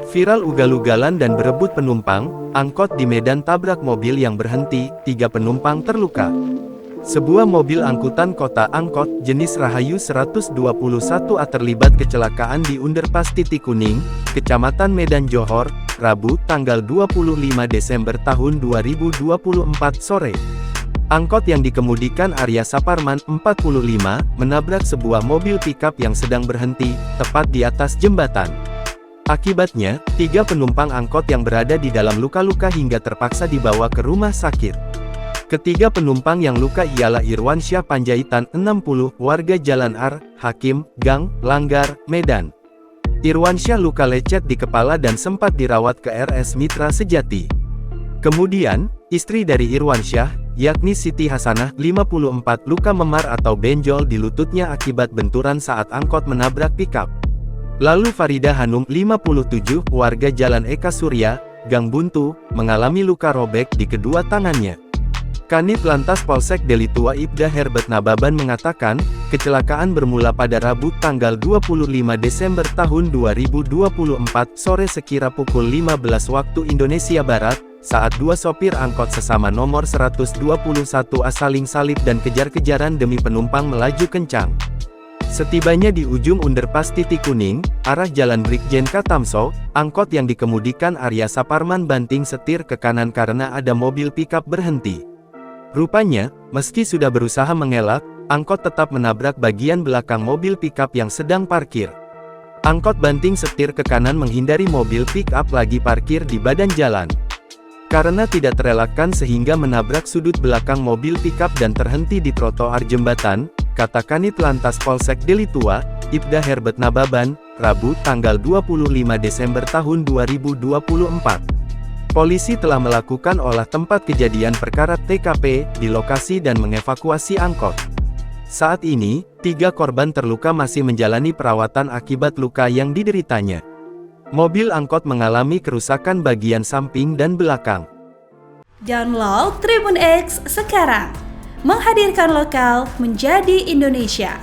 Viral ugal-ugalan dan berebut penumpang, angkot di Medan tabrak mobil yang berhenti, 3 penumpang terluka. Sebuah mobil angkutan kota angkot, jenis Rahayu 121A terlibat kecelakaan di underpass Titik Kuning, Kecamatan Medan Johor, Rabu, tanggal 25 Desember tahun 2024 sore. Angkot yang dikemudikan Arya Saparman, 45, menabrak sebuah mobil pickup yang sedang berhenti, tepat di atas jembatan. Akibatnya, 3 penumpang angkot yang berada di dalam luka-luka hingga terpaksa dibawa ke rumah sakit. Ketiga penumpang yang luka ialah Irwansyah Panjaitan, 60, warga Jalan Ar, Hakim, Gang, Langgar, Medan. Irwansyah luka lecet di kepala dan sempat dirawat ke RS Mitra Sejati. Kemudian, istri dari Irwansyah, yakni Siti Hasanah, 54, luka memar atau benjol di lututnya akibat benturan saat angkot menabrak pickup. Lalu Farida Hanum, 57, warga Jalan Eka Surya, Gang Buntu, mengalami luka robek di kedua tangannya. Kanit Lantas Polsek Delitua Ibda Herbert Nababan mengatakan, kecelakaan bermula pada Rabu tanggal 25 Desember tahun 2024 sore sekira pukul 15 waktu Indonesia Barat, saat 2 sopir angkot sesama nomor 121A saling salip dan kejar-kejaran demi penumpang melaju kencang. Setibanya di ujung underpass Titik Kuning, arah Jalan Brigjen Katamso, angkot yang dikemudikan Arya Saparman banting setir ke kanan karena ada mobil pickup berhenti. Rupanya, meski sudah berusaha mengelak, angkot tetap menabrak bagian belakang mobil pickup yang sedang parkir. Angkot banting setir ke kanan menghindari mobil pickup lagi parkir di badan jalan. Karena tidak terelakkan sehingga menabrak sudut belakang mobil pickup dan terhenti di trotoar jembatan, kata Kanit Lantas Polsek Delitua, Ibda Herbert Nababan, Rabu, tanggal 25 Desember tahun 2024. Polisi telah melakukan olah tempat kejadian perkara (TKP) di lokasi dan mengevakuasi angkot. Saat ini, 3 korban terluka masih menjalani perawatan akibat luka yang dideritanya. Mobil angkot mengalami kerusakan bagian samping dan belakang. Download Tribun X sekarang, menghadirkan lokal menjadi Indonesia.